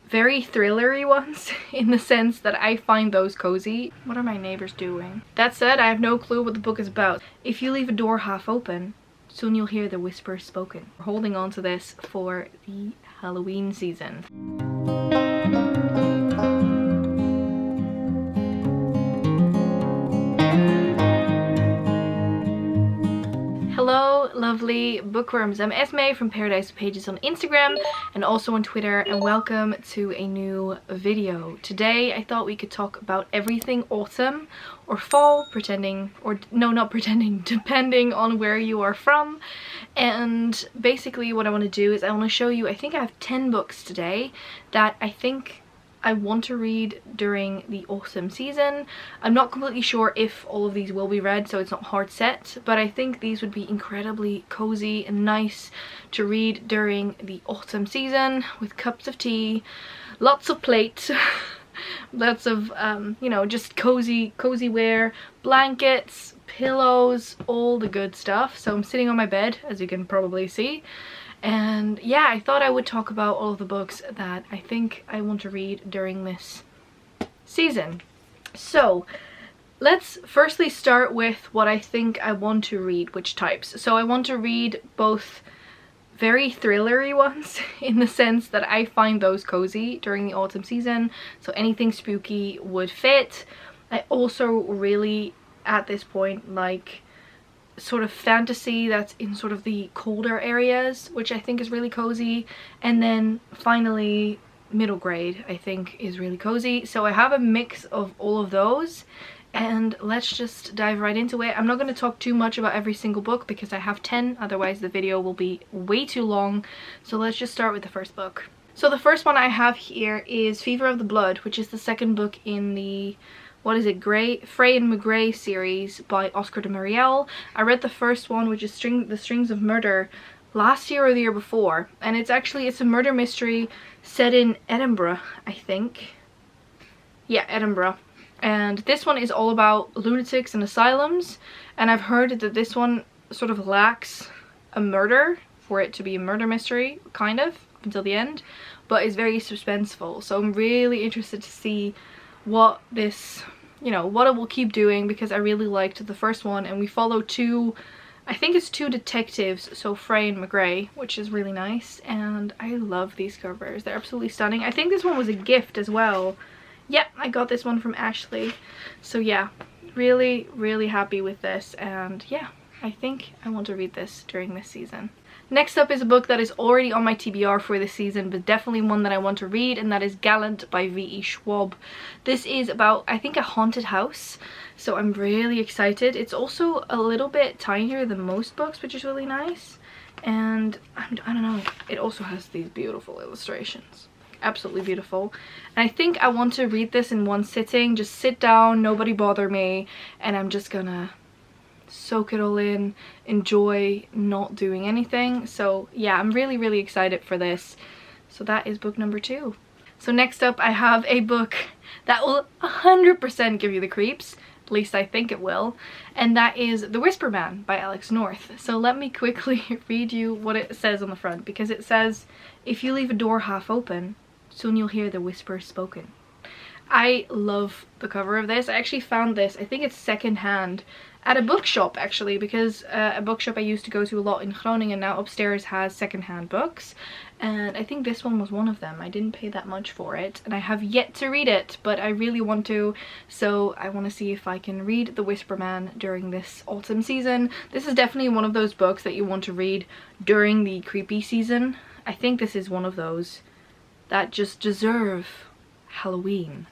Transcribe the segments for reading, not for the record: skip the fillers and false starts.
very thrillery ones in the sense that I find those cozy. What are my neighbors doing? That said, I have no clue what the book is about. If you leave a door half open, soon you'll hear the whisper spoken. We're holding on to this for the Halloween season. Hello lovely bookworms, I'm Esmay from Paradise Pages on Instagram and also on Twitter, and welcome to a new video. Today I thought we could talk about everything autumn or fall, depending on where you are from. And basically what I want to do is I want to show you, I think I have 10 books today that I think I want to read during the autumn season. I'm not completely sure if all of these will be read, so it's not hard set, but I think these would be incredibly cozy and nice to read during the autumn season with cups of tea, lots of plate, lots of you know, just cozy wear, blankets, pillows, all the good stuff. So I'm sitting on my bed, as you can probably see. And yeah, I thought I would talk about all of the books that I think I want to read during this season. So let's firstly start with what I think I want to read, which types. So I want to read both very thrillery ones in the sense that I find those cozy during the autumn season, so anything spooky would fit. I also really, at this point, like sort of fantasy that's in sort of the colder areas, which I think is really cozy. And then finally middle grade I think is really cozy. So I have a mix of all of those, and let's just dive right into it. I'm not going to talk too much about every single book because I have 10, otherwise the video will be way too long. So let's just start with the first book. So the first one I have here is Fever of the Blood, which is the second book in the, what is it, Frey and McGray series by Oscar de Mariel. I read the first one, which is The Strings of Murder, last year or the year before, and it's a murder mystery set in Edinburgh, I think. Yeah, Edinburgh. And this one is all about lunatics and asylums, and I've heard that this one sort of lacks a murder for it to be a murder mystery, kind of, up until the end, but it's very suspenseful. So I'm really interested to see what this, you know, what it will keep doing, because I really liked the first one, and we follow two, I think it's two detectives, so Frey and McGray, which is really nice. And I love these covers, they're absolutely stunning. I think this one was a gift as well. Yeah, I got this one from Ashley. So yeah, really happy with this, and yeah, I think I want to read this during this season. Next up is a book that is already on my TBR for this season, but definitely one that I want to read, and that is Gallant by V.E. Schwab. This is about, I think, a haunted house, so I'm really excited. It's also a little bit tinier than most books, which is really nice. And I don't know, it also has these beautiful illustrations. Absolutely beautiful. And I think I want to read this in one sitting, just sit down, nobody bother me, and I'm just gonna soak it all in, enjoy not doing anything. So yeah, I'm really excited for this. So that is book number 2. So next up I have a book that will 100% give you the creeps, at least I think it will, and that is The Whisper Man by Alex North. So let me quickly read you what it says on the front, because it says, "If you leave a door half open, soon you'll hear the whisper spoken." I love the cover of this. I actually found this, I think it's secondhand, at a bookshop actually, because a bookshop I used to go to a lot in Groningen now upstairs has secondhand books, and I think this one was one of them. I didn't pay that much for it, and I have yet to read it, but I really want to, so I want to see if I can read The Whisper Man during this autumn season. This is definitely one of those books that you want to read during the creepy season. I think this is one of those that just deserve Halloween,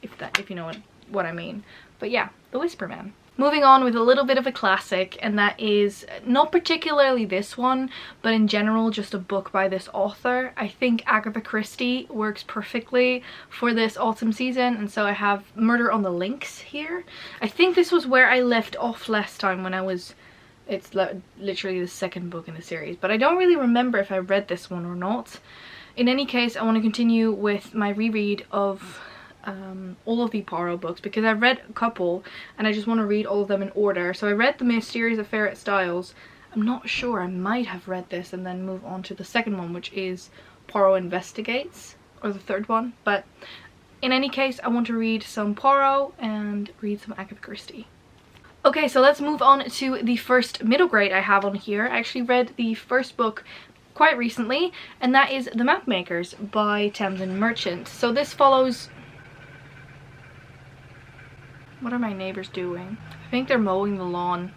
if you know what I mean. But yeah, The Whisper Man. Moving on with a little bit of a classic, and that is not particularly this one, but in general just a book by this author. I think Agatha Christie works perfectly for this autumn season, and so I have Murder on the Links here. I think this was where I left off last time when I was, it's literally the second book in the series, but I don't really remember if I read this one or not. In any case, I want to continue with my reread of all of the Poirot books, because I've read a couple and I just want to read all of them in order. So I read The Mysterious Affair at Styles. I'm not sure, I might have read this and then move on to the second one, which is Poirot Investigates, or the third one, but in any case, I want to read some Poirot and read some Agatha Christie. Okay, so let's move on to the first middle grade I have on here. I actually read the first book quite recently, and that is The Mapmakers by Tamsin Merchant. So this follows... What are my neighbors doing? I think they're mowing the lawn.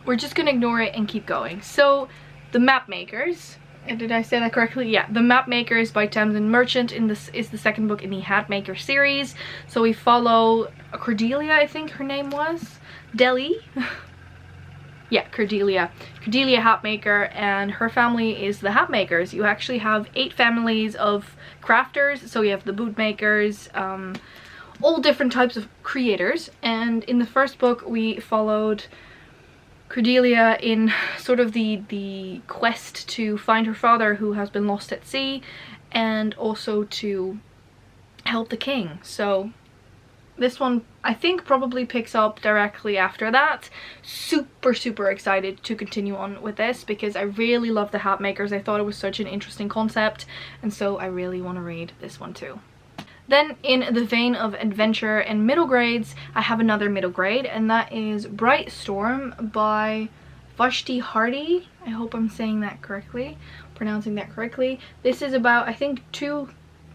We're just gonna ignore it and keep going. So, The Mapmakers... Did I say that correctly? Yeah, The Mapmakers by Tamsin Merchant is the second book in the Hatmaker series. So we follow Cordelia, I think her name was. Delhi. Yeah, Cordelia. Cordelia Hatmaker, and her family is the Hatmakers. You actually have 8 families of crafters. So you have the bootmakers, all different types of creators. And in the first book we followed Cordelia in sort of the quest to find her father, who has been lost at sea, and also to help the king. So this one I think probably picks up directly after that. Super excited to continue on with this because I really love the Hatmakers. I thought it was such an interesting concept, and so I really want to read this one too. Then in the vein of adventure and middle grades, I have another middle grade, and that is Bright Storm by Vashti Hardy. I hope I'm saying that correctly, pronouncing that correctly. This is about, I think,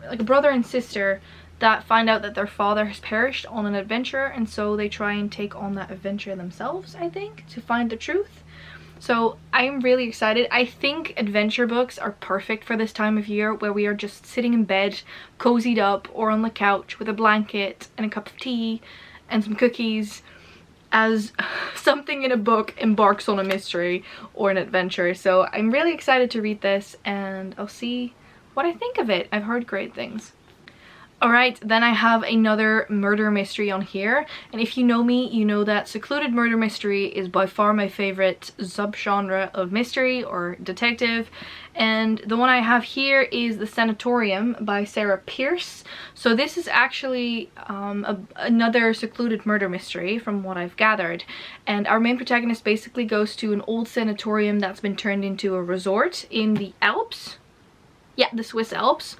like a brother and sister that find out that their father has perished on an adventure, and so they try and take on that adventure themselves, I think, to find the truth. So I'm really excited. I think adventure books are perfect for this time of year, where we are just sitting in bed, cozied up, or on the couch with a blanket and a cup of tea and some cookies, as something in a book embarks on a mystery or an adventure. So I'm really excited to read this, and I'll see what I think of it. I've heard great things. Alright, then I have another murder mystery on here, and if you know me, you know that secluded murder mystery is by far my favorite subgenre of mystery or detective, and the one I have here is The Sanatorium by Sarah Pierce. So this is actually another secluded murder mystery from what I've gathered, and our main protagonist basically goes to an old sanatorium that's been turned into a resort in the Alps. Yeah, the Swiss Alps.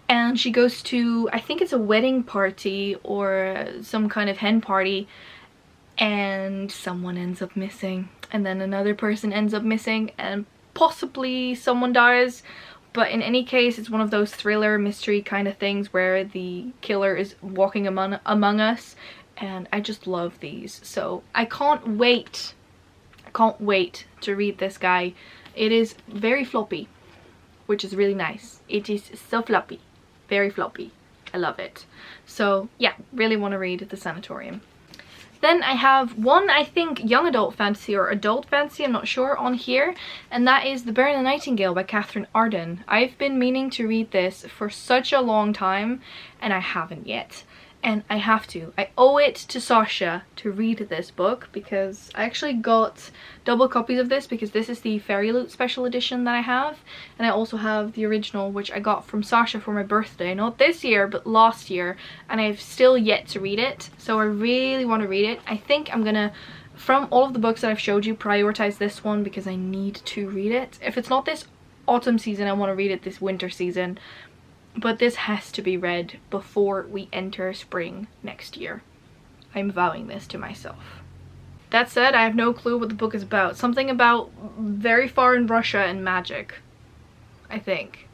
And she goes to, I think it's a wedding party or some kind of hen party, and someone ends up missing, and then another person ends up missing, and possibly someone dies. But in any case, it's one of those thriller mystery kind of things where the killer is walking among us, and I just love these. So I can't wait to read this guy. It is very floppy, which is really nice. It is so floppy. Very floppy. I love it. So yeah, really want to read The Sanatorium. Then I have one, I think, young adult fantasy or adult fantasy, I'm not sure, on here, and that is The Bear and the Nightingale by Catherine Arden. I've been meaning to read this for such a long time, and I haven't yet. And I have to. I owe it to Sasha to read this book, because I actually got double copies of this because this is the Fairy Loot special edition that I have, and I also have the original, which I got from Sasha for my birthday, not this year but last year, and I've still yet to read it, so I really want to read it. I think I'm gonna, from all of the books that I've showed you, prioritize this one because I need to read it. If it's not this autumn season, I want to read it this winter season. But this has to be read before we enter spring next year. I'm vowing this to myself. That said, I have no clue what the book is about. Something about very far in Russia and magic, I think.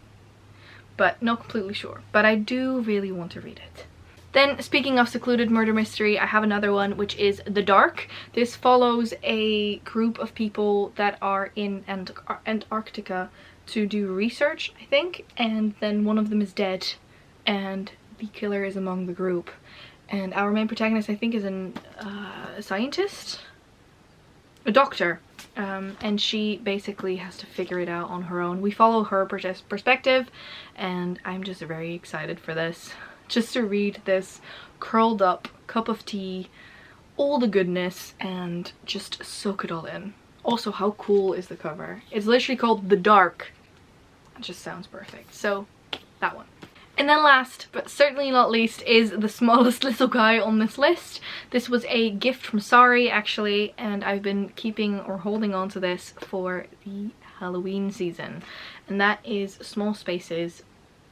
But not completely sure. But I do really want to read it. Then, speaking of secluded murder mystery, I have another one, which is The Dark. This follows a group of people that are in Antarctica to do research, I think, and then one of them is dead, and the killer is among the group. And our main protagonist, I think, is a scientist? A doctor. And she basically has to figure it out on her own. We follow her perspective, and I'm just very excited for this. Just to read this curled up cup of tea, all the goodness, and just soak it all in. Also, how cool is the cover? It's literally called The Dark. It just sounds perfect. So, that one. And then last, but certainly not least, is the smallest little guy on this list. This was a gift from Sari, actually, and I've been keeping or holding on to this for the Halloween season. And that is Small Spaces,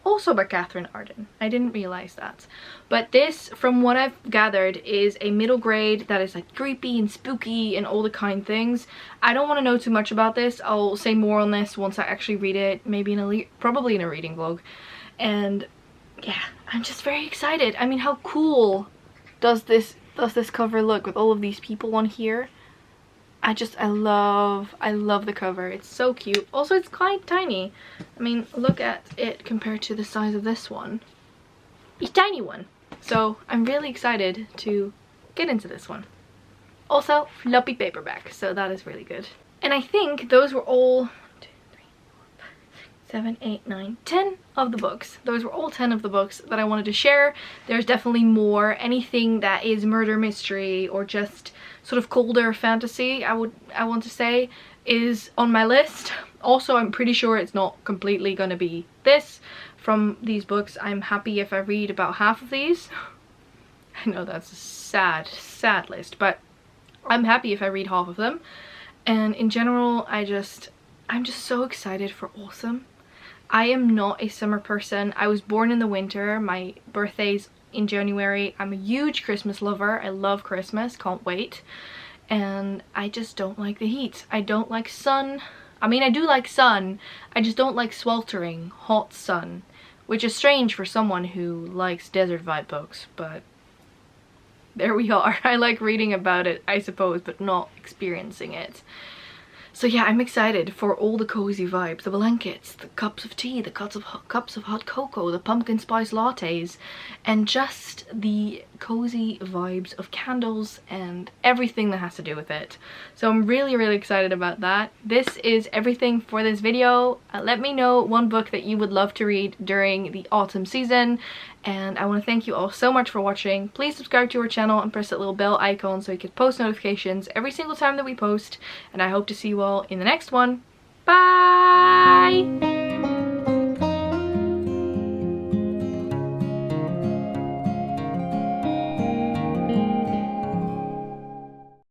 also by Catherine Arden. I didn't realize that. But this, from what I've gathered, is a middle grade that is like creepy and spooky and all the kind things. I don't want to know too much about this. I'll say more on this once I actually read it, maybe in a probably in a reading vlog. And yeah, I'm just very excited. I mean, how cool does this cover look with all of these people on here? I love the cover. It's so cute. Also, it's quite tiny. I mean, look at it compared to the size of this one. It's a tiny one. So I'm really excited to get into this one. Also, floppy paperback, so that is really good. And I think those were all 1, 2, 3, 4, 5, 6, 7, 8, 9, 10 of the books. Those were all 10 of the books that I wanted to share. There's definitely more. Anything that is murder mystery or just sort of colder fantasy, I want to say, is on my list. Also, I'm pretty sure it's not completely gonna be this. From these books, I'm happy if I read about half of these. I know that's a sad list, but I'm happy if I read half of them. And in general, I'm just so excited for autumn. I am not a summer person. I was born in the winter. My birthday's in January. I'm a huge Christmas lover. I love Christmas, can't wait. And I just don't like the heat. I don't like sun. I mean, I do like sun. I just don't like sweltering hot sun, which is strange for someone who likes desert vibe books, but there we are. I like reading about it, I suppose, but not experiencing it. So yeah, I'm excited for all the cozy vibes, the blankets, the cups of tea, the cups of hot cocoa, the pumpkin spice lattes, and just the cozy vibes of candles and everything that has to do with it. So I'm really excited about that. This is everything for this video. Let me know one book that you would love to read during the autumn season. And I want to thank you all so much for watching. Please subscribe to our channel and press that little bell icon so you get post notifications every single time that we post. And I hope to see you all in the next one. Bye!